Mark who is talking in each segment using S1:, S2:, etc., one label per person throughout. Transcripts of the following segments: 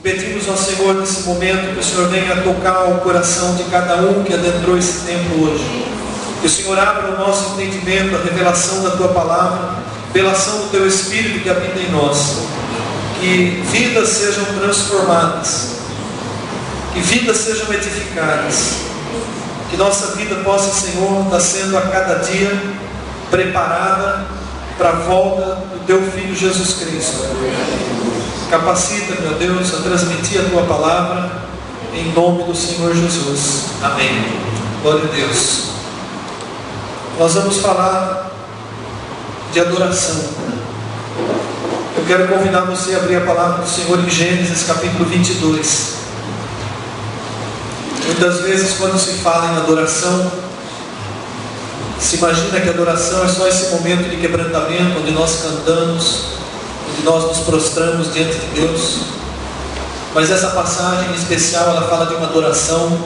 S1: Pedimos ao Senhor nesse momento que o Senhor venha tocar o coração de cada um que adentrou esse tempo hoje. Que o Senhor abra o nosso entendimento, a revelação da Tua Palavra, pela ação do Teu Espírito que habita em nós. Que vidas sejam transformadas, que vidas sejam edificadas, que nossa vida possa, Senhor, estar sendo a cada dia preparada para a volta do Teu Filho Jesus Cristo. Capacita, meu Deus, a transmitir a Tua Palavra, em nome do Senhor Jesus. Amém. Glória a Deus. Nós vamos falar de adoração. Eu quero convidar você a abrir a Palavra do Senhor em Gênesis capítulo 22. Muitas vezes, quando se fala em adoração, se imagina que a adoração é só esse momento de quebrantamento, onde nós cantamos, onde nós nos prostramos diante de Deus. Mas essa passagem em especial, ela fala de uma adoração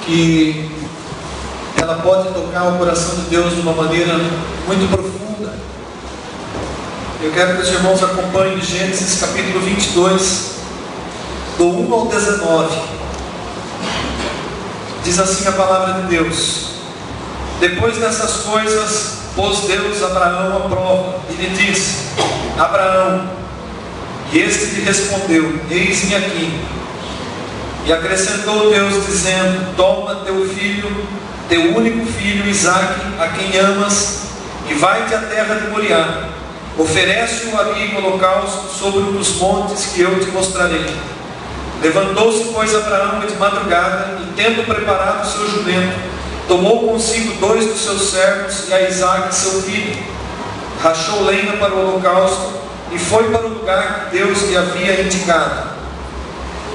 S1: que ela pode tocar o coração de Deus de uma maneira muito profunda. Eu quero que os irmãos acompanhem Gênesis capítulo 22, do 1 ao 19. Diz assim a palavra de Deus: Depois dessas coisas, pôs Deus Abraão à prova e lhe disse: Abraão. E este lhe respondeu: Eis-me aqui. E acrescentou Deus, dizendo: Toma teu filho, teu único filho Isaque, a quem amas, e vai-te à terra de Moriá. Oferece-o ali em holocausto sobre um dos montes que eu te mostrarei. Levantou-se, pois, Abraão de madrugada, e tendo preparado o seu jumento, tomou consigo 2 dos seus servos e a Isaque seu filho. Rachou lenha para o holocausto e foi para o lugar que Deus lhe havia indicado.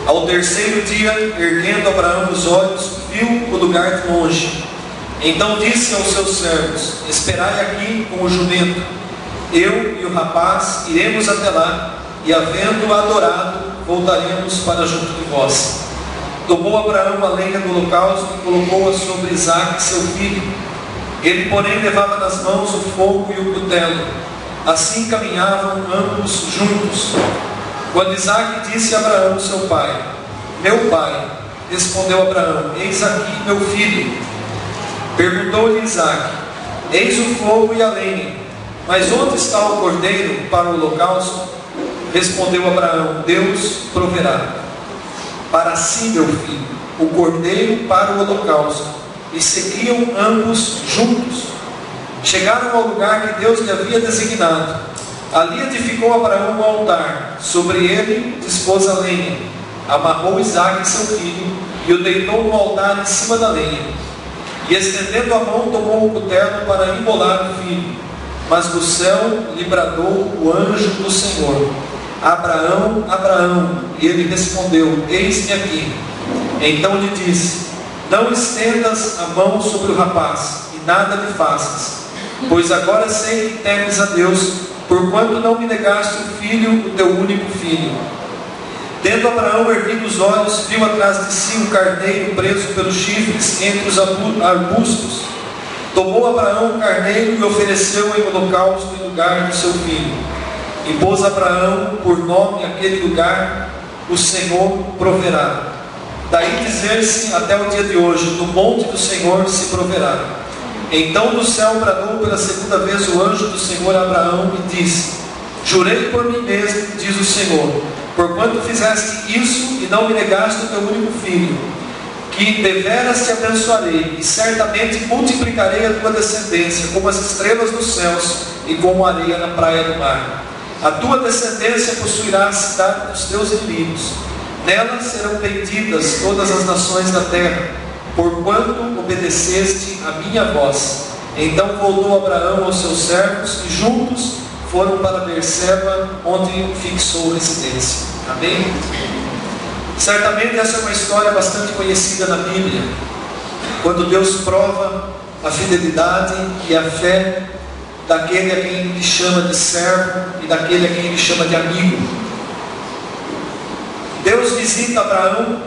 S1: Ao terceiro dia, erguendo Abraão os olhos, viu o lugar de longe. Então disse aos seus servos: Esperai aqui com o jumento. Eu e o rapaz iremos até lá, e havendo-o adorado, voltaremos para junto de vós. Tomou Abraão a lenha do holocausto e colocou-a sobre Isaque, seu filho. Ele, porém, levava nas mãos o fogo e o cutelo. Assim caminhavam ambos juntos. Quando Isaque disse a Abraão, seu pai: Meu pai, respondeu Abraão: Eis aqui meu filho. Perguntou-lhe Isaque: Eis o fogo e a lenha, mas onde está o cordeiro para o holocausto? Respondeu Abraão: Deus proverá para si, meu filho, o cordeiro para o holocausto. E seguiam ambos juntos. Chegaram ao lugar que Deus lhe havia designado. Ali edificou Abraão um altar. Sobre ele dispôs a lenha. Amarrou Isaque, seu filho, e o deitou no altar em cima da lenha. E estendendo a mão, tomou o cutelo para imolar o filho. Mas do céu lhe bradou o anjo do Senhor: Abraão, Abraão. E ele respondeu: Eis-me aqui. Então lhe disse: Não estendas a mão sobre o rapaz, e nada lhe faças, pois agora sei que temes a Deus, porquanto não me negaste o filho, o teu único filho. Tendo Abraão erguido os olhos, viu atrás de si um carneiro preso pelos chifres entre os arbustos. Tomou Abraão o carneiro e ofereceu em holocausto em lugar do seu filho. E pôs Abraão por nome aquele lugar: O Senhor proverá. Daí dizer-se até o dia de hoje: No monte do Senhor se proverá. Então do céu bradou pela segunda vez o anjo do Senhor a Abraão e disse: Jurei por mim mesmo, diz o Senhor, porquanto fizeste isso e não me negaste o teu único filho, que deveras te abençoarei, e certamente multiplicarei a tua descendência como as estrelas dos céus e como a areia na praia do mar. A tua descendência possuirá a cidade dos teus inimigos. Nela serão benditas todas as nações da terra, porquanto obedeceste a minha voz. Então voltou Abraão aos seus servos, e juntos foram para Berseba, onde fixou residência. Amém? Certamente essa é uma história bastante conhecida na Bíblia, quando Deus prova a fidelidade e a fé daquele a quem Ele chama de servo e daquele a quem Ele chama de amigo. Deus visita Abraão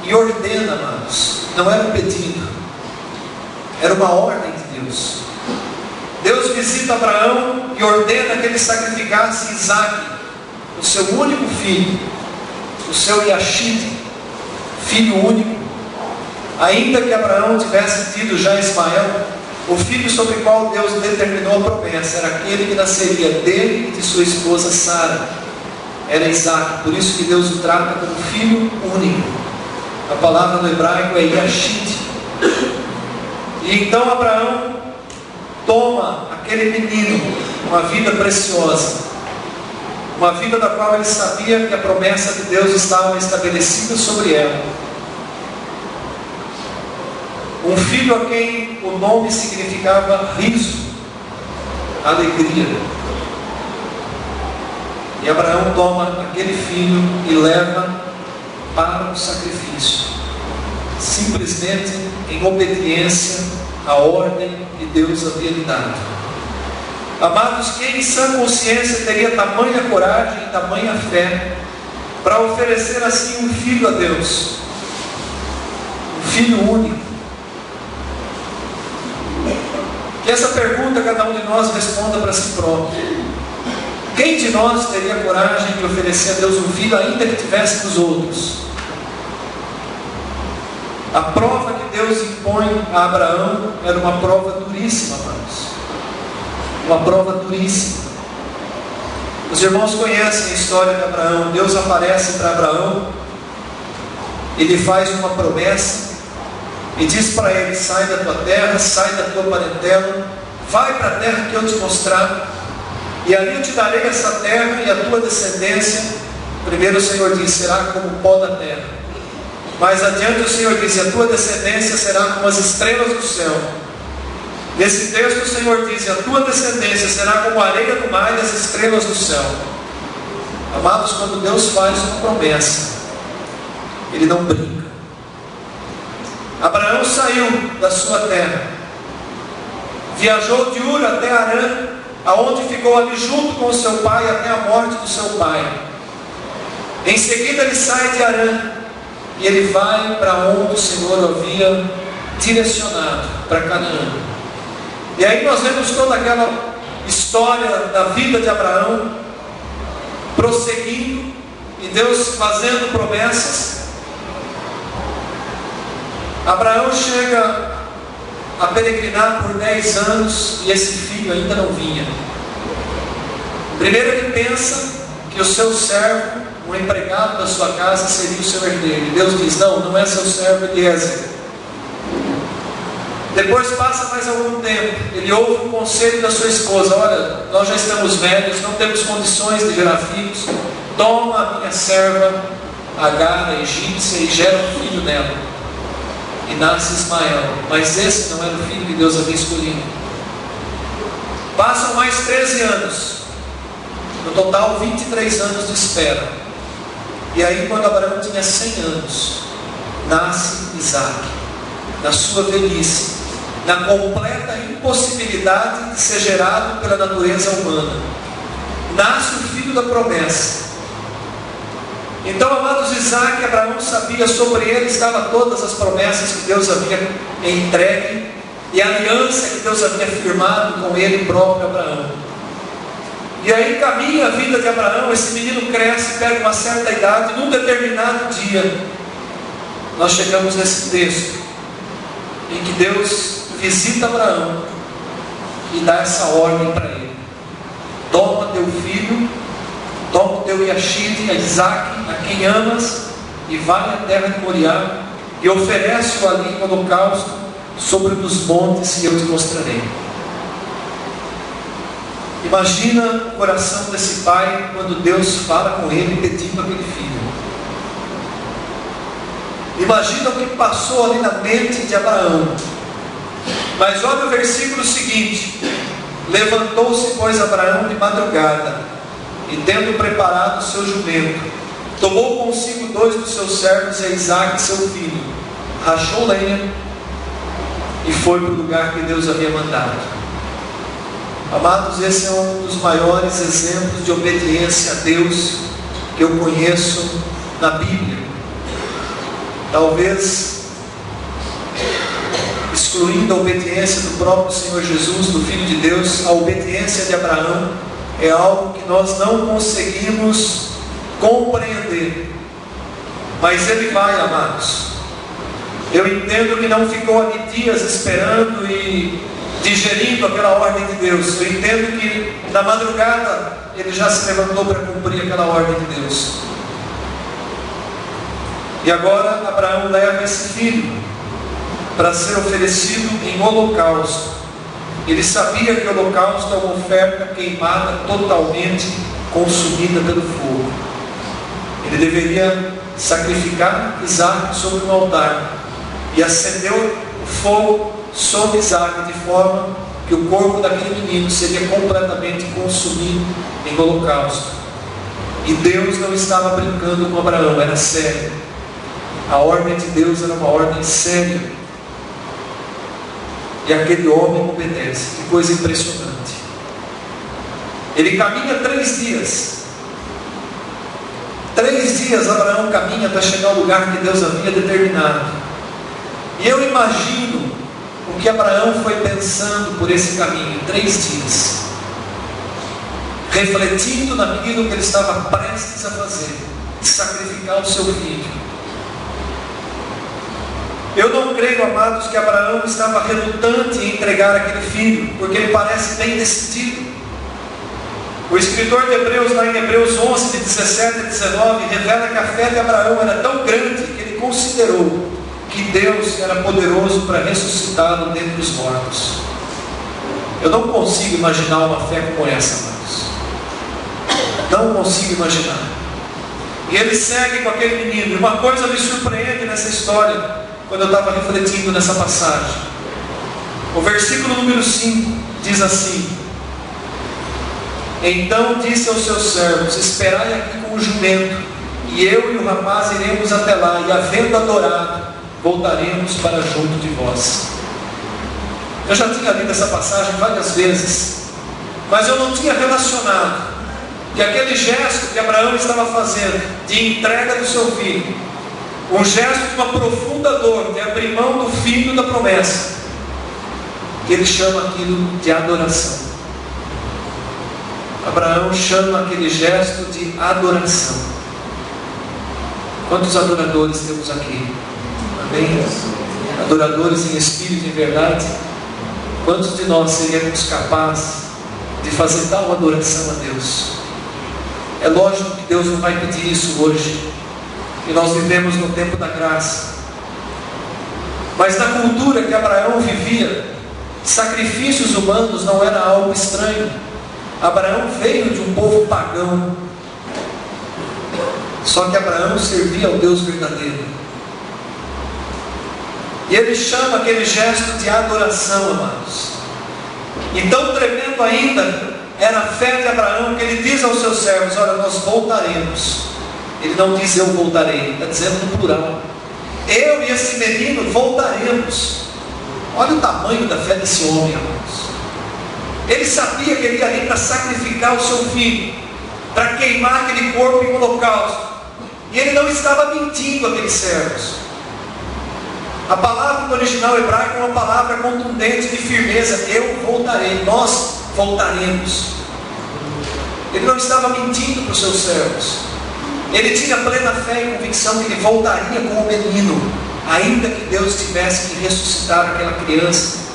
S1: e ordena, amados. Não era um pedido, era uma ordem de Deus. Deus visita Abraão e ordena que ele sacrificasse Isaque, o seu único filho, o seu Yashid, filho único. Ainda que Abraão tivesse tido já Ismael, o filho sobre o qual Deus determinou a promessa era aquele que nasceria dele e de sua esposa Sara. Era Isaque, por isso que Deus o trata como filho único. A palavra no hebraico é Yashid. E então Abraão toma aquele menino, uma vida preciosa, uma vida da qual ele sabia que a promessa de Deus estava estabelecida sobre ela. Um filho a quem o nome significava riso, alegria. E Abraão toma aquele filho e leva para o sacrifício, simplesmente em obediência à ordem que Deus havia lhe dado. Amados, quem em sã consciência teria tamanha coragem e tamanha fé para oferecer assim um filho a Deus, um filho único? Que essa pergunta cada um de nós responda para si próprio. Quem de nós teria coragem de oferecer a Deus um filho, ainda que tivesse dos outros? A prova que Deus impõe a Abraão era uma prova duríssima, amados. Uma prova duríssima. Os irmãos conhecem a história de Abraão. Deus aparece para Abraão, ele faz uma promessa e diz para ele: sai da tua terra, sai da tua parentela, vai para a terra que eu te mostrar, e ali eu te darei essa terra e a tua descendência. Primeiro o Senhor diz: será como o pó da terra. Mais adiante o Senhor diz: a tua descendência será como as estrelas do céu. Nesse texto o Senhor diz: a tua descendência será como a areia do mar e as estrelas do céu. Amados, quando Deus faz uma promessa, Ele não brinca. Abraão saiu da sua terra, viajou de Ur até Harã, aonde ficou ali junto com o seu pai até a morte do seu pai. Em seguida ele sai de Harã e ele vai para onde o Senhor havia direcionado, para Canaã. E aí nós vemos toda aquela história da vida de Abraão prosseguindo e Deus fazendo promessas. Abraão chega a peregrinar por 10 anos e esse filho ainda não vinha. Primeiro ele pensa que o seu servo, o empregado da sua casa, seria o seu herdeiro. E Deus diz: não, não é seu servo Eliezer. Depois passa mais algum tempo, ele ouve o conselho da sua esposa: olha, nós já estamos velhos, não temos condições de gerar filhos, toma a minha serva Agar, a egípcia, e gera um filho nela. E nasce Ismael, mas esse não era o filho que Deus havia escolhido. Passam mais 13 anos, no total 23 anos de espera. E aí, quando Abraão tinha 100 anos, nasce Isaque, na sua velhice, na completa impossibilidade de ser gerado pela natureza humana. Nasce o filho da promessa. Então, amados, Isaque, Abraão sabia, sobre ele estavam todas as promessas que Deus havia entregue e a aliança que Deus havia firmado com ele próprio, Abraão. E aí caminha a vida de Abraão. Esse menino cresce, pega uma certa idade. Num determinado dia, nós chegamos nesse texto em que Deus visita Abraão e dá essa ordem para ele: toma teu filho, toma o teu Yashid, a Isaque, a quem amas, e vai à terra de Moriá e oferece-o ali em holocausto sobre um dos montes que eu te mostrarei. Imagina o coração desse pai quando Deus fala com ele pedindo aquele filho. Imagina o que passou ali na mente de Abraão. Mas olha o versículo seguinte: levantou-se, pois, Abraão de madrugada, e tendo preparado o seu jumento, tomou consigo 2 dos seus servos e Isaque seu filho, rachou lenha e foi para o lugar que Deus havia mandado. Amados, esse é um dos maiores exemplos de obediência a Deus que eu conheço na Bíblia. Talvez excluindo a obediência do próprio Senhor Jesus, do Filho de Deus, a obediência de Abraão é algo que nós não conseguimos compreender. Mas ele vai, amados. Eu entendo que não ficou ali dias esperando e digerindo aquela ordem de Deus. Eu entendo que na madrugada ele já se levantou para cumprir aquela ordem de Deus. E agora Abraão leva esse filho para ser oferecido em holocausto. Ele sabia que o holocausto é uma oferta queimada, totalmente consumida pelo fogo. Ele deveria sacrificar Isaac sobre um altar e acendeu o fogo sobre Isaac, de forma que o corpo daquele menino seria completamente consumido em holocausto. E Deus não estava brincando com Abraão, era sério. A ordem de Deus era uma ordem séria. E aquele homem obedece. Que coisa impressionante. Ele caminha 3 dias. 3 dias Abraão caminha para chegar ao lugar que Deus havia determinado. E eu imagino o que Abraão foi pensando por esse caminho. 3 dias. Refletindo naquilo que ele estava prestes a fazer. Sacrificar o seu filho. Eu não creio, amados, que Abraão estava relutante em entregar aquele filho, porque ele parece bem decidido. O escritor de Hebreus, lá em Hebreus 11, de 17 a 19, revela que a fé de Abraão era tão grande que ele considerou que Deus era poderoso para ressuscitá-lo dentre os mortos. Eu não consigo imaginar uma fé como essa, amados. Não consigo imaginar. E ele segue com aquele menino. E uma coisa me surpreende nessa história, quando eu estava refletindo nessa passagem. O versículo número 5 diz assim: então disse aos seus servos: esperai aqui com o jumento, e eu e o rapaz iremos até lá, e havendo adorado, voltaremos para junto de vós. Eu já tinha lido essa passagem várias vezes, mas eu não tinha relacionado que aquele gesto que Abraão estava fazendo, de entrega do seu filho, um gesto de uma profunda dor, de abrir mão do filho da promessa, que ele chama aquilo de adoração. Abraão chama aquele gesto de adoração. Quantos adoradores temos aqui? Amém? Adoradores em espírito e em verdade. Quantos de nós seríamos capazes de fazer tal adoração a Deus? É lógico que Deus não vai pedir isso hoje, e nós vivemos no tempo da graça. Mas na cultura que Abraão vivia, sacrifícios humanos não era algo estranho. Abraão veio de um povo pagão. Só que Abraão servia ao Deus verdadeiro. E ele chama aquele gesto de adoração, amados. E tão tremendo ainda era a fé de Abraão, que ele diz aos seus servos: olha, nós voltaremos. Ele não diz eu voltarei, ele está dizendo no plural. Eu e esse menino voltaremos. Olha o tamanho da fé desse homem, amados. Ele sabia que ele ia ali para sacrificar o seu filho, para queimar aquele corpo em holocausto. E ele não estava mentindo àqueles servos. A palavra no original hebraico é uma palavra contundente de firmeza. Eu voltarei, nós voltaremos. Ele não estava mentindo para os seus servos. Ele tinha plena fé e convicção que ele voltaria com o menino, ainda que Deus tivesse que ressuscitar aquela criança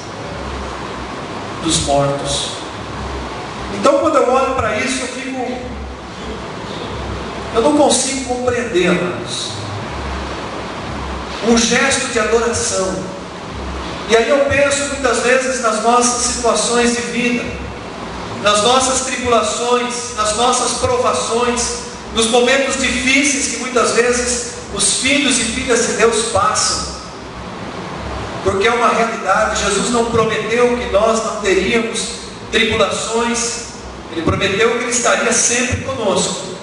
S1: dos mortos. Então, quando eu olho para isso, eu não consigo compreender, amados, um gesto de adoração. E aí eu penso muitas vezes nas nossas situações de vida, nas nossas tribulações, nas nossas provações, nos momentos difíceis que muitas vezes os filhos e filhas de Deus passam. Porque é uma realidade. Jesus não prometeu que nós não teríamos tribulações. Ele prometeu que Ele estaria sempre conosco.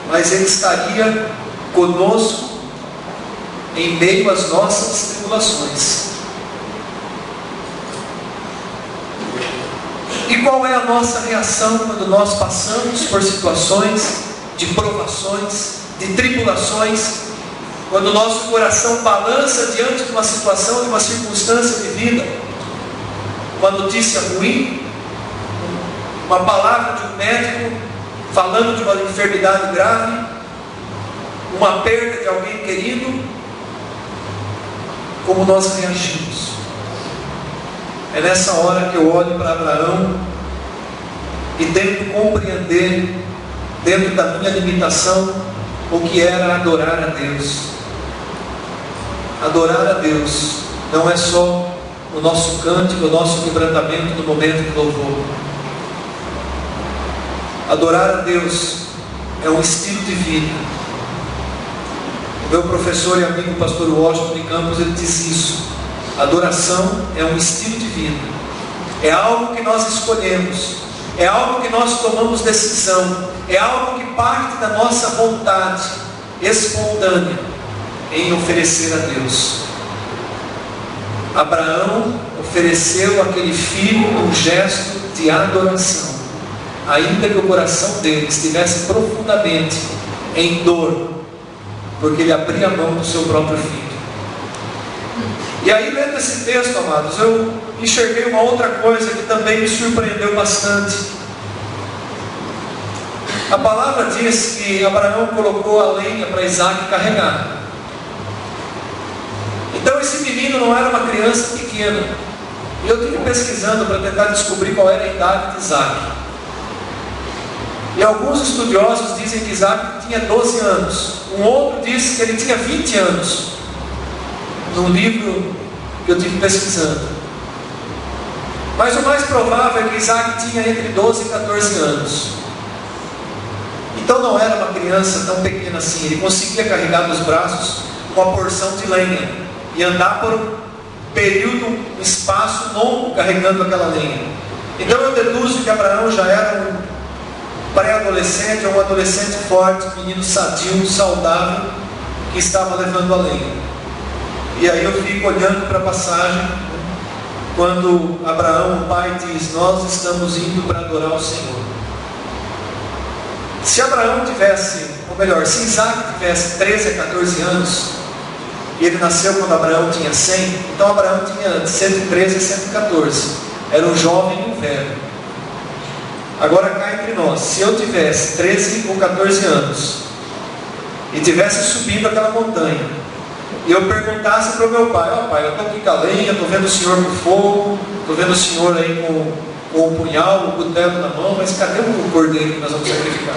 S1: Mas Ele estaria conosco em meio às nossas tribulações. E qual é a nossa reação quando nós passamos por situações de provações, de tribulações? quando o nosso coração balança diante de uma situação, de uma circunstância de vida, uma notícia ruim, uma palavra de um médico falando de uma enfermidade grave, uma perda de alguém querido, como nós reagimos? É nessa hora que eu olho para Abraão e tento compreender, dentro da minha limitação, o que era adorar a Deus. Adorar a Deus não é só o nosso cântico, o nosso quebrantamento no momento de louvor. Adorar a Deus é um estilo de vida. O meu professor e amigo pastor Washington de Campos, ele diz isso: adoração é um estilo de vida, é algo que nós escolhemos, é algo que nós tomamos decisão, é algo que parte da nossa vontade espontânea em oferecer a Deus. Abraão ofereceu àquele filho um gesto de adoração, ainda que o coração dele estivesse profundamente em dor, porque ele abria a mão do seu próprio filho. E aí, lendo esse texto, amados, eu enxerguei uma outra coisa que também me surpreendeu bastante. A palavra diz que Abraão colocou a lenha para Isaac carregar. Então esse menino não era uma criança pequena. E eu estive pesquisando para tentar descobrir qual era a idade de Isaac. E alguns estudiosos dizem que Isaac tinha 12 anos. Um outro diz que ele tinha 20 anos. Num livro que eu estive pesquisando. Mas o mais provável é que Isaac tinha entre 12 e 14 anos. Então não era uma criança tão pequena assim. Ele conseguia carregar nos braços uma porção de lenha e andar por um período, um espaço longo carregando aquela lenha. Então eu deduzo que Abraão já era um pré-adolescente ou um adolescente forte, um menino sadio, saudável, que estava levando a lenha. E aí eu fico olhando para a passagem, quando Abraão, o pai, diz: nós estamos indo para adorar o Senhor. Se Abraão tivesse, ou melhor, se Isaac tivesse 13 a 14 anos, e ele nasceu quando Abraão tinha 100, então Abraão tinha 113 a 114, era um jovem e um velho. Agora cá entre nós, se eu tivesse 13 ou 14 anos, e tivesse subindo aquela montanha, e eu perguntasse para o meu pai: ó pai, eu estou aqui com a lenha, estou vendo o senhor com fogo, estou vendo o senhor aí com o punhal, o cutelo na mão, mas cadê o cordeiro que nós vamos sacrificar?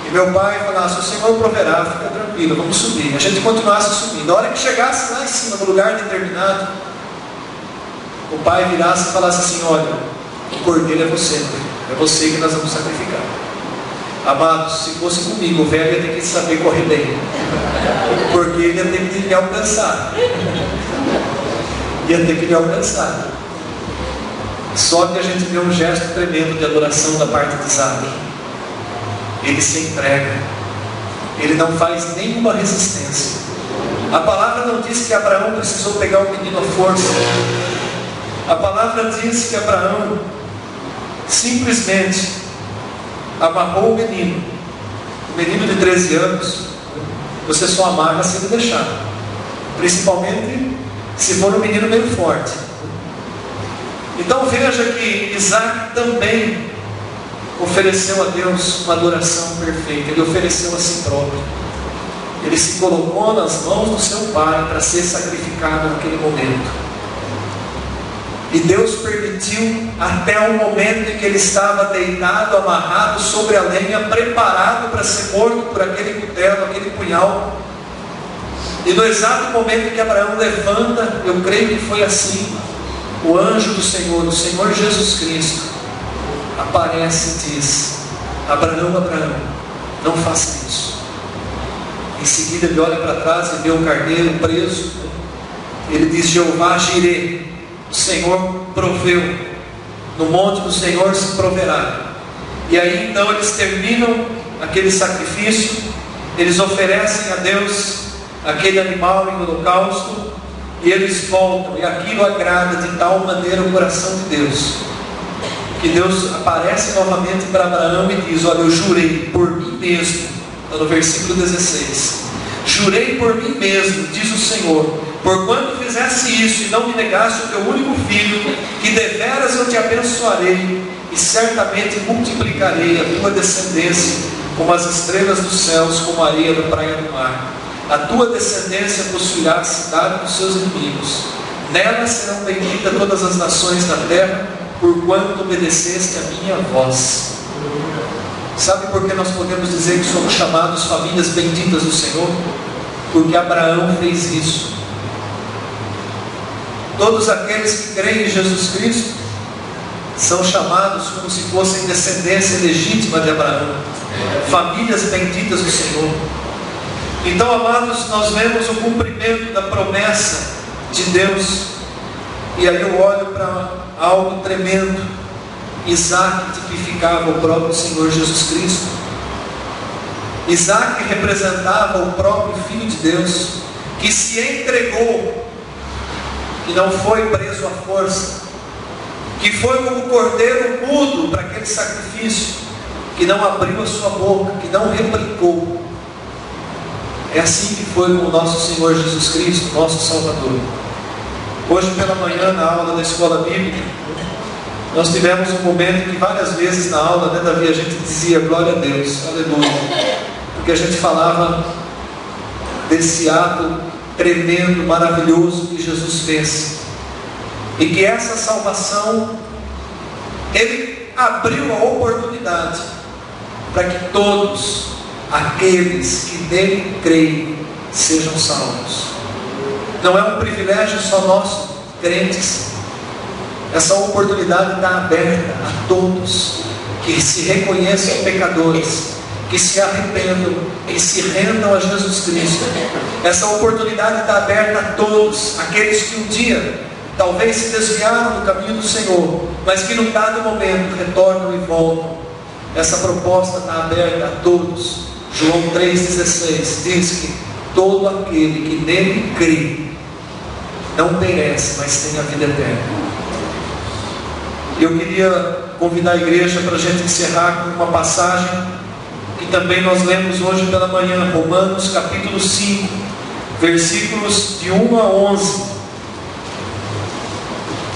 S1: E meu pai falasse: o Senhor proverá, fica tranquilo, vamos subir. A gente continuasse subindo. Na hora que chegasse lá em cima, no lugar determinado, o pai virasse e falasse assim: olha, o cordeiro é você que nós vamos sacrificar. Amados, se fosse comigo, o velho ia ter que saber correr bem, porque ele ia ter que me alcançar. Ia ter que me alcançar. Só que a gente vê um gesto tremendo de adoração da parte de Isaac. Ele se entrega, ele não faz nenhuma resistência. A palavra não diz que Abraão precisou pegar o menino à força. A palavra diz que Abraão simplesmente amarrou o menino de 13 anos. Você só amarra se ele deixar, principalmente se for um menino meio forte. Então veja que Isaac também ofereceu a Deus uma adoração perfeita. Ele ofereceu a si próprio. Ele se colocou nas mãos do seu pai para ser sacrificado naquele momento. E Deus permitiu até o momento em que ele estava deitado, amarrado sobre a lenha, preparado para ser morto por aquele cutelo, aquele punhal. E no exato momento em que Abraão levanta, eu creio que foi assim, o anjo do Senhor, o Senhor Jesus Cristo, aparece e diz: Abraão, Abraão, não faça isso. Em seguida ele olha para trás e vê o carneiro preso. Ele diz: Jeová Jireh, o Senhor proveu, no monte do Senhor se proverá. E aí então eles terminam aquele sacrifício, eles oferecem a Deus aquele animal em holocausto, e eles voltam, e aquilo agrada de tal maneira o coração de Deus, que Deus aparece novamente para Abraão e diz: olha, eu jurei por mim mesmo, no versículo 16, Jurei por mim mesmo, diz o Senhor, porquanto fizesse isso e não me negaste o teu único filho, que deveras eu te abençoarei, e certamente multiplicarei a tua descendência como as estrelas dos céus, como a areia da praia do mar. A tua descendência possuirá a cidade dos seus inimigos. Nela serão benditas todas as nações da terra, porquanto obedeceste a minha voz. Sabe por que nós podemos dizer que somos chamados famílias benditas do Senhor? Porque Abraão fez isso. Todos aqueles que creem em Jesus Cristo são chamados como se fossem descendência legítima de Abraão, famílias benditas do Senhor. Então, amados, nós vemos o cumprimento da promessa de Deus, e aí eu olho para algo tremendo. Isaac tipificava o próprio Senhor Jesus Cristo. Isaac representava o próprio Filho de Deus, que se entregou, que não foi preso à força, que foi como o cordeiro mudo para aquele sacrifício, que não abriu a sua boca, que não replicou. É assim que foi com o nosso Senhor Jesus Cristo, nosso Salvador. Hoje pela manhã, na aula da escola bíblica, nós tivemos um momento que várias vezes na aula, né, Davi, a gente dizia glória a Deus, aleluia, porque a gente falava desse ato tremendo, maravilhoso que Jesus fez, e que essa salvação, Ele abriu a oportunidade para que todos aqueles que nele creem sejam salvos. Não é um privilégio só nosso, crentes. Essa oportunidade está aberta a todos que se reconheçam pecadores, que se arrependam, que se rendam a Jesus Cristo. Essa oportunidade está aberta a todos aqueles que um dia talvez se desviaram do caminho do Senhor, mas que num dado momento retornam e voltam. Essa proposta está aberta a todos. João 3,16 diz que todo aquele que nele crê não perece, mas tem a vida eterna. Eu queria convidar a igreja para a gente encerrar com uma passagem que também nós lemos hoje pela manhã, Romanos capítulo 5, versículos de 1 a 11.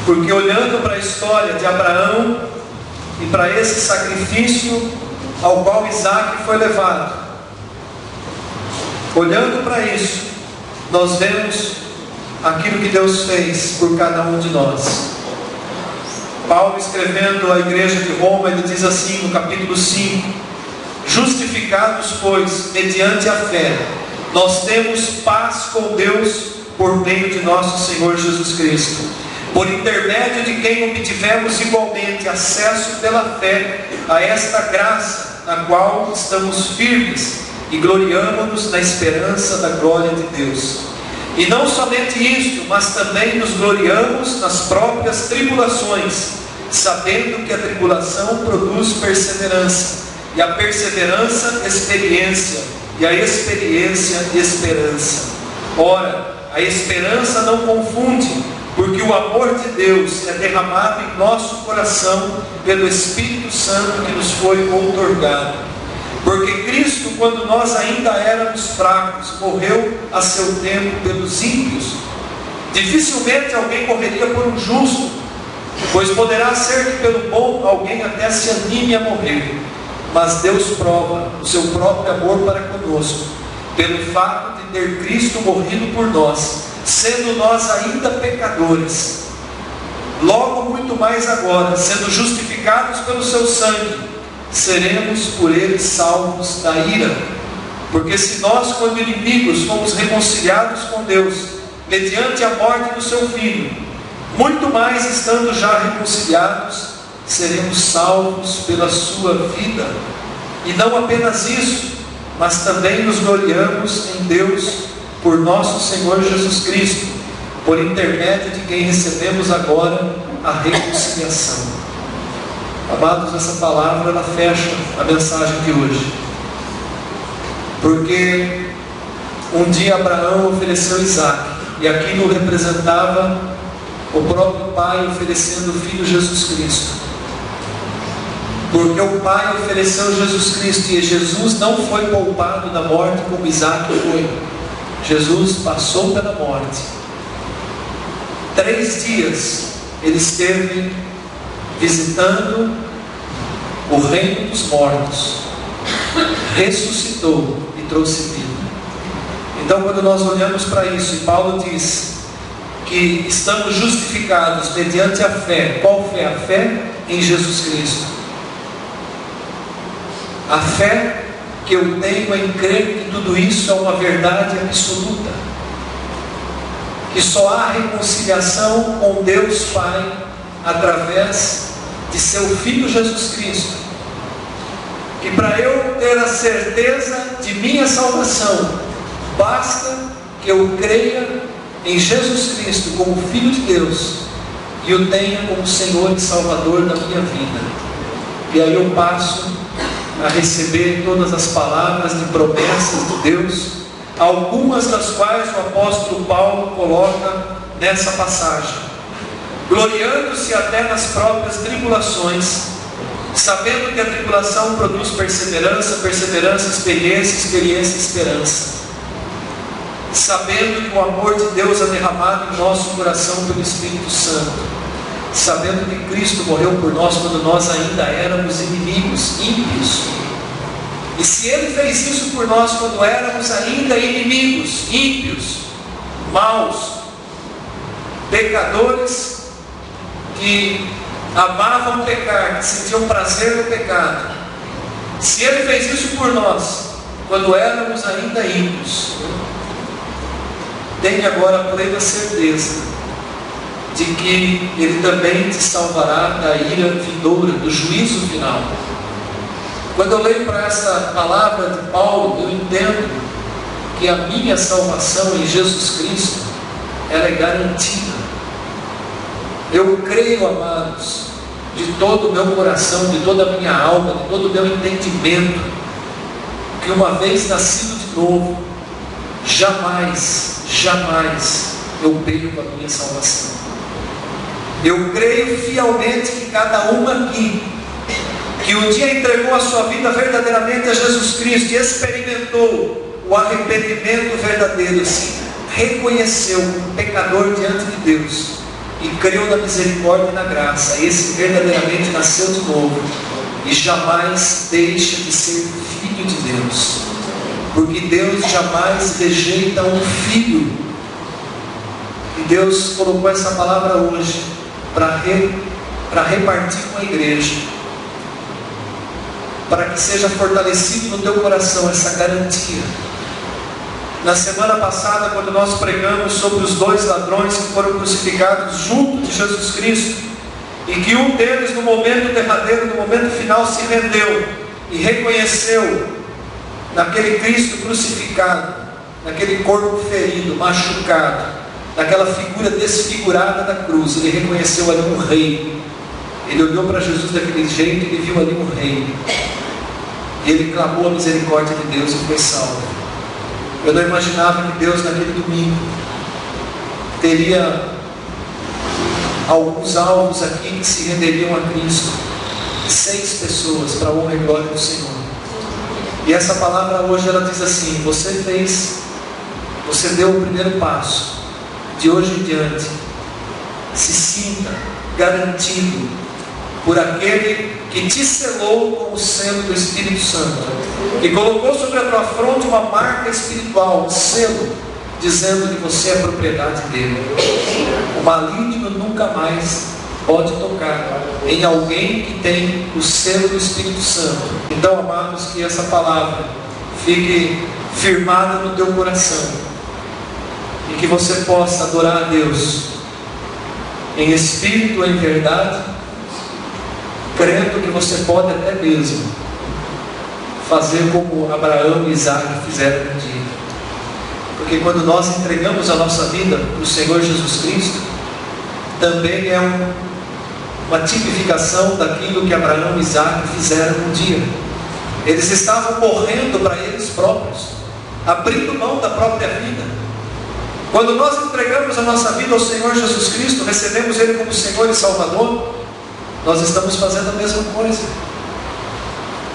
S1: Porque olhando para a história de Abraão e para esse sacrifício ao qual Isaac foi levado, olhando para isso, nós vemos aquilo que Deus fez por cada um de nós. Paulo, escrevendo à igreja de Roma, ele diz assim no capítulo 5: justificados, pois, mediante a fé, nós temos paz com Deus por meio de nosso Senhor Jesus Cristo, por intermédio de quem obtivemos igualmente acesso pela fé a esta graça, na qual estamos firmes e gloriamo-nos na esperança da glória de Deus. E não somente isto, mas também nos gloriamos nas próprias tribulações, sabendo que a tribulação produz perseverança, e a perseverança, experiência, e a experiência, esperança. Ora, a esperança não confunde, porque o amor de Deus é derramado em nosso coração pelo Espírito Santo que nos foi outorgado. Porque Cristo, quando nós ainda éramos fracos, morreu a seu tempo pelos ímpios. Dificilmente alguém morreria por um justo, pois poderá ser que pelo bom alguém até se anime a morrer. Mas Deus prova o seu próprio amor para conosco, pelo fato de ter Cristo morrido por nós, sendo nós ainda pecadores. Logo muito mais agora, sendo justificados pelo seu sangue, seremos por ele salvos da ira. Porque se nós, quando inimigos, fomos reconciliados com Deus mediante a morte do seu Filho, muito mais estando já reconciliados, seremos salvos pela sua vida. E não apenas isso, mas também nos gloriamos em Deus por nosso Senhor Jesus Cristo, por intermédio de quem recebemos agora a reconciliação. Amados, essa palavra ela fecha a mensagem de hoje, porque um dia Abraão ofereceu Isaac, e aquilo representava o próprio Pai oferecendo o Filho Jesus Cristo, porque o Pai ofereceu Jesus Cristo, e Jesus não foi poupado da morte como Isaac foi. Jesus passou pela morte. 3 dias ele esteve visitando o reino dos mortos, ressuscitou e trouxe vida. Então, quando nós olhamos para isso, e Paulo diz que estamos justificados mediante a fé. Qual fé? A fé em Jesus Cristo. A fé que eu tenho em crer que tudo isso é uma verdade absoluta, que só há reconciliação com Deus Pai através de seu Filho Jesus Cristo, que para eu ter a certeza de minha salvação, basta que eu creia em Jesus Cristo como Filho de Deus e o tenha como Senhor e Salvador da minha vida. E aí eu passo a receber todas as palavras de promessas de Deus, algumas das quais o apóstolo Paulo coloca nessa passagem, gloriando-se até nas próprias tribulações, sabendo que a tribulação produz perseverança, perseverança, experiência, experiência, esperança, sabendo que o amor de Deus é derramado em nosso coração pelo Espírito Santo, sabendo que Cristo morreu por nós quando nós ainda éramos inimigos, ímpios. E se Ele fez isso por nós quando éramos ainda inimigos, ímpios, maus, pecadores, que amavam pecar, que sentiam prazer no pecado, se Ele fez isso por nós quando éramos ainda ímpios, tenha agora a plena certeza de que Ele também te salvará da ira vindoura, do juízo final. Quando eu leio para essa palavra de Paulo, eu entendo que a minha salvação em Jesus Cristo, ela é garantida. Eu creio, amados, de todo o meu coração, de toda a minha alma, de todo o meu entendimento, que uma vez nascido de novo, jamais eu perco a minha salvação. Eu creio fielmente que cada um aqui, que um dia entregou a sua vida verdadeiramente a Jesus Cristo e experimentou o arrependimento verdadeiro, se reconheceu como pecador diante de Deus e creu na misericórdia e na graça, esse verdadeiramente nasceu de novo e jamais deixa de ser filho de Deus, porque Deus jamais rejeita um filho. E Deus colocou essa palavra hoje para repartir com a igreja, para que seja fortalecido no teu coração essa garantia. Na semana passada, quando nós pregamos sobre os 2 ladrões que foram crucificados junto de Jesus Cristo, e que um deles no momento derradeiro, no momento final, se rendeu e reconheceu naquele Cristo crucificado, naquele corpo ferido, machucado, naquela figura desfigurada da cruz, ele reconheceu ali um rei. Ele olhou para Jesus daquele jeito e ele viu ali um rei. E ele clamou a misericórdia de Deus e foi salvo. Eu não imaginava que Deus naquele domingo teria alguns alvos aqui que se renderiam a Cristo. 6 pessoas para a honra e glória do Senhor. E essa palavra hoje ela diz assim: você deu o primeiro passo. De hoje em diante, se sinta garantido por aquele que te selou com o selo do Espírito Santo, que colocou sobre a tua fronte uma marca espiritual, um selo, dizendo que você é propriedade dele. O maligno nunca mais pode tocar em alguém que tem o selo do Espírito Santo. Então, amados, que essa palavra fique firmada no teu coração, e que você possa adorar a Deus em espírito e em verdade, crendo que você pode até mesmo fazer como Abraão e Isaac fizeram um dia. Porque quando nós entregamos a nossa vida para o Senhor Jesus Cristo, também é uma tipificação daquilo que Abraão e Isaac fizeram um dia. Eles estavam morrendo para eles próprios, abrindo mão da própria vida. Quando nós entregamos a nossa vida ao Senhor Jesus Cristo, recebemos Ele como Senhor e Salvador, nós estamos fazendo a mesma coisa.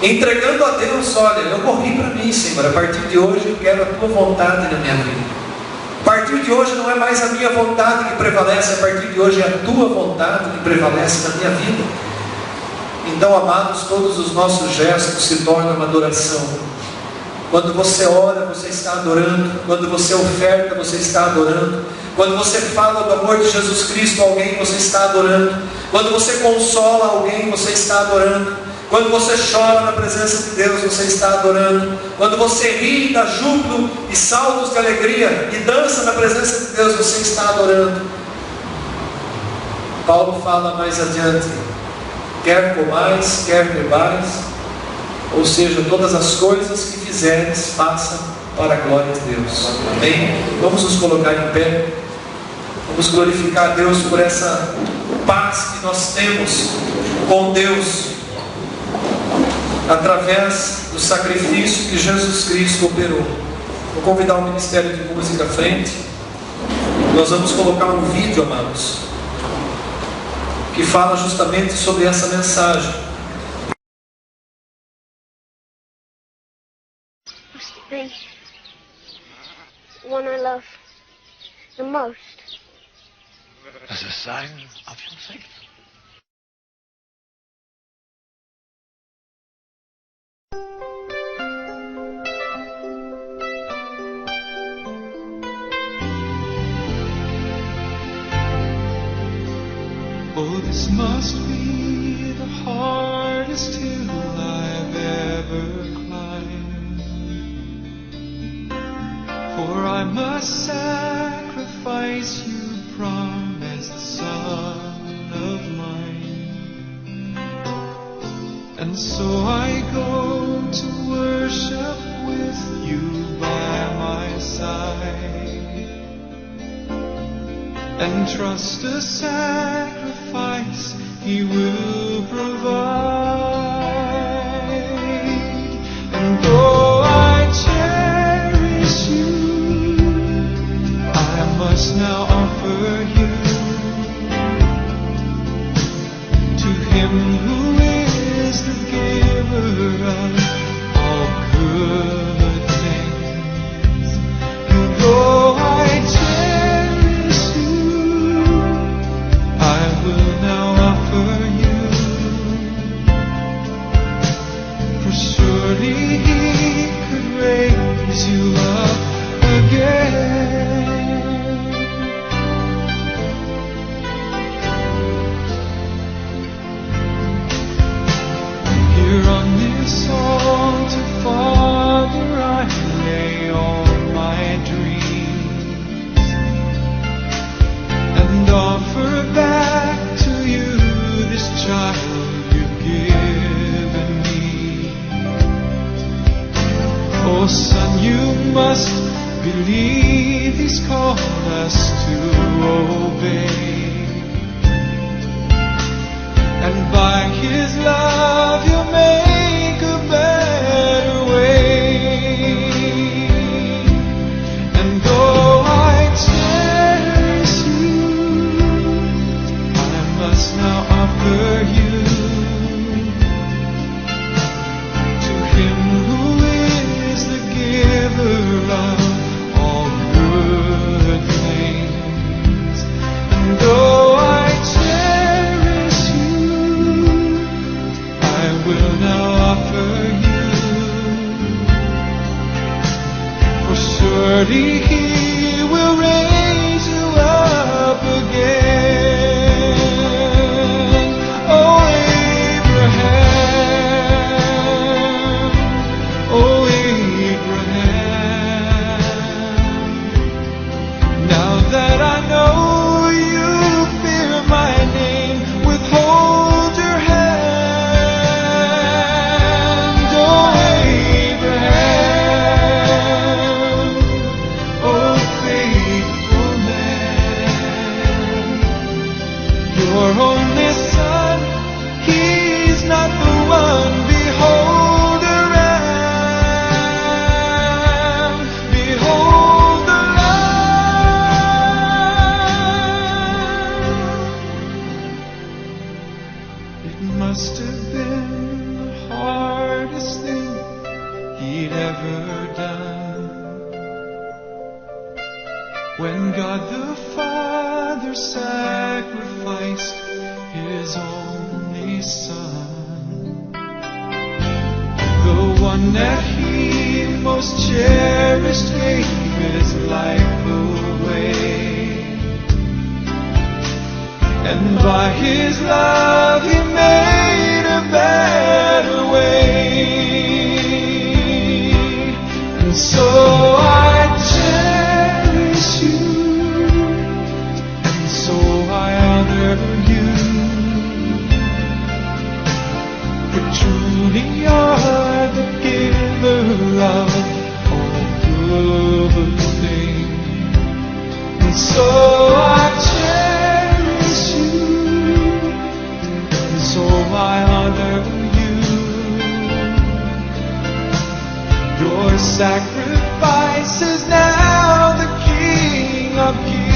S1: entregando a Deus: olha, eu morri para mim, Senhor, a partir de hoje eu quero a tua vontade na minha vida. A partir de hoje não é mais a minha vontade que prevalece, a partir de hoje é a tua vontade que prevalece na minha vida. Então, amados, todos os nossos gestos se tornam uma adoração. Quando você ora, você está adorando. Quando você oferta, você está adorando. Quando você fala do amor de Jesus Cristo a alguém, você está adorando. Quando você consola alguém, você está adorando. Quando você chora na presença de Deus, você está adorando. Quando você ri, dá júbilo e saltos de alegria e dança na presença de Deus, você está adorando. Paulo fala mais adiante: quer comais, quer bebais, ou seja, todas as coisas que fizeres, façam para a glória de Deus. Amém? Vamos nos colocar em pé. Vamos glorificar a Deus por essa paz que nós temos com Deus, através do sacrifício que Jesus Cristo operou. Vou convidar o Ministério de Música à frente. Nós vamos colocar um vídeo, amados, que fala justamente sobre essa mensagem.
S2: Must it be the one I love the most?
S3: As a sign of your faith.
S4: Oh, this must be the hardest hill I've ever climbed, for I must sacrifice you, promised son of mine. And so I go to worship with you by my side, and trust a sacrifice He will provide. And though I cherish you, I must now offer you to Him who is the giver of all good things. And though I cherish you, I will now offer you, for surely He could raise you up again. Here on this altar, Father, I lay all my dreams and offer back to you this child you've given me. Oh son, you must believe He's called us to obey, and by His love He'll make a better way. And though I cherish you, I must now offer you to Him who is the giver of all good things. And though I cherish you, I will now offer you, for surely He will raise you up again. Oh Abraham, oh Abraham, now that I know you fear my name, withhold your hand. Oh Abraham, oh when God the Father sacrificed His only Son, the one that He most cherished gave His life away, and by His love He made a better way. And so I cherish you, and so I honor you, for truly you're the giver of all good things. And so I cherish you, and so I honor you. Your sacrifice is now the King of Kings,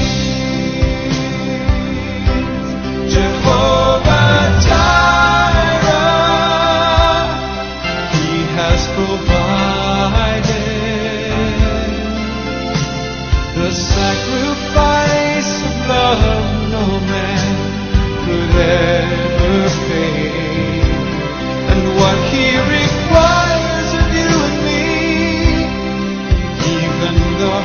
S4: Jehovah Jireh. He has provided the sacrifice of love no man could ever pay, and what He requires of you and me, even the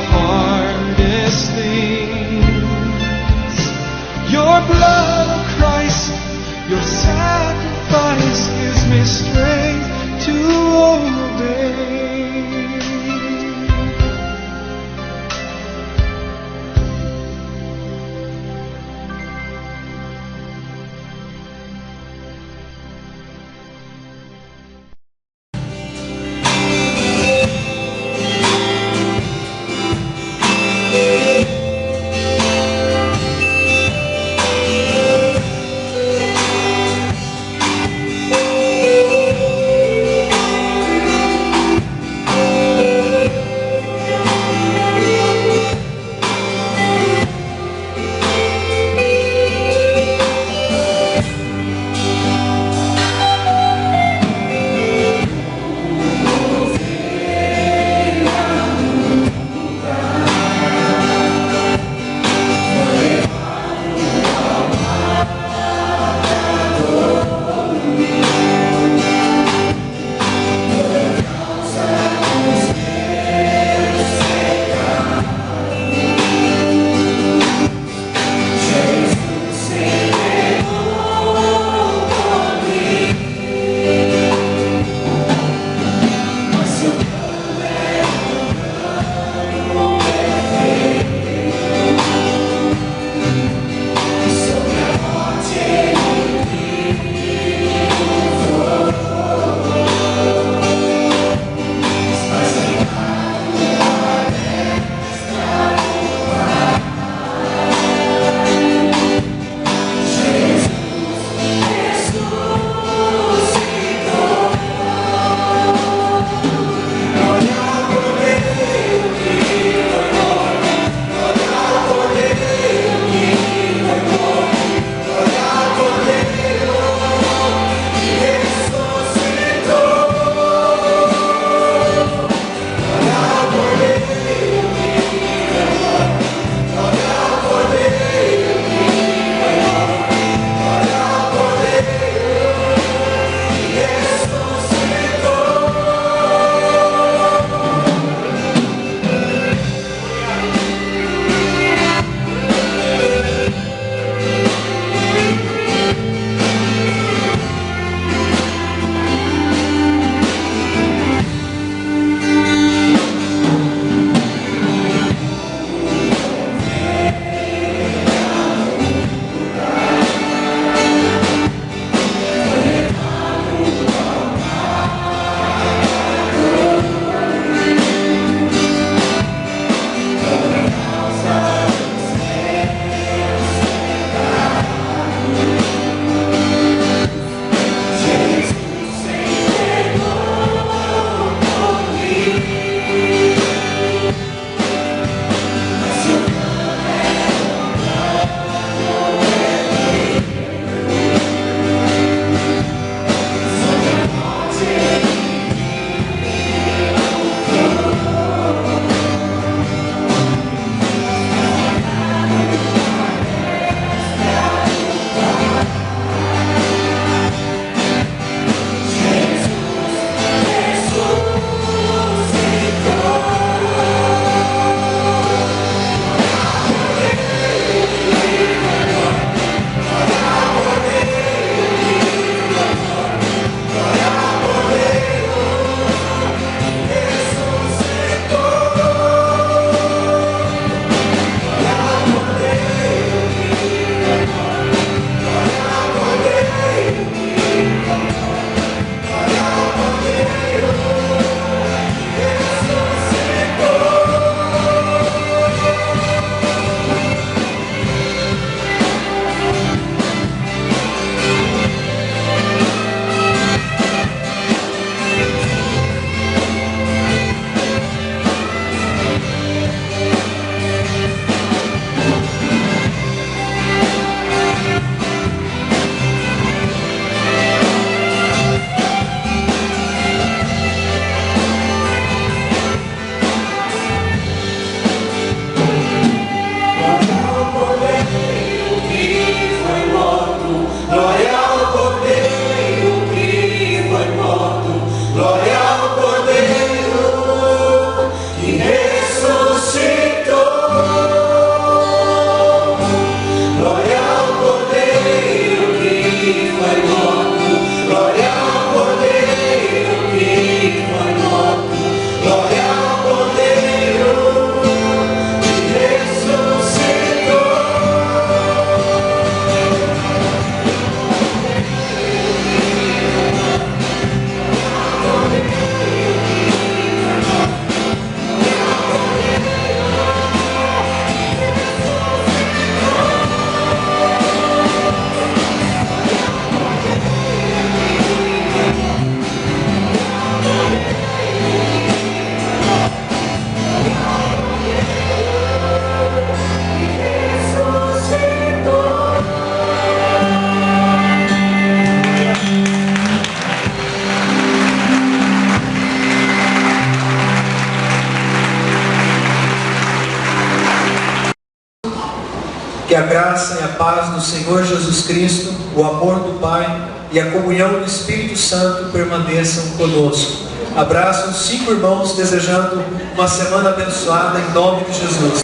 S1: Que a graça e a paz do Senhor Jesus Cristo, o amor do Pai e a comunhão do Espírito Santo permaneçam conosco. Abraço os 5 irmãos, desejando uma semana abençoada em nome de Jesus.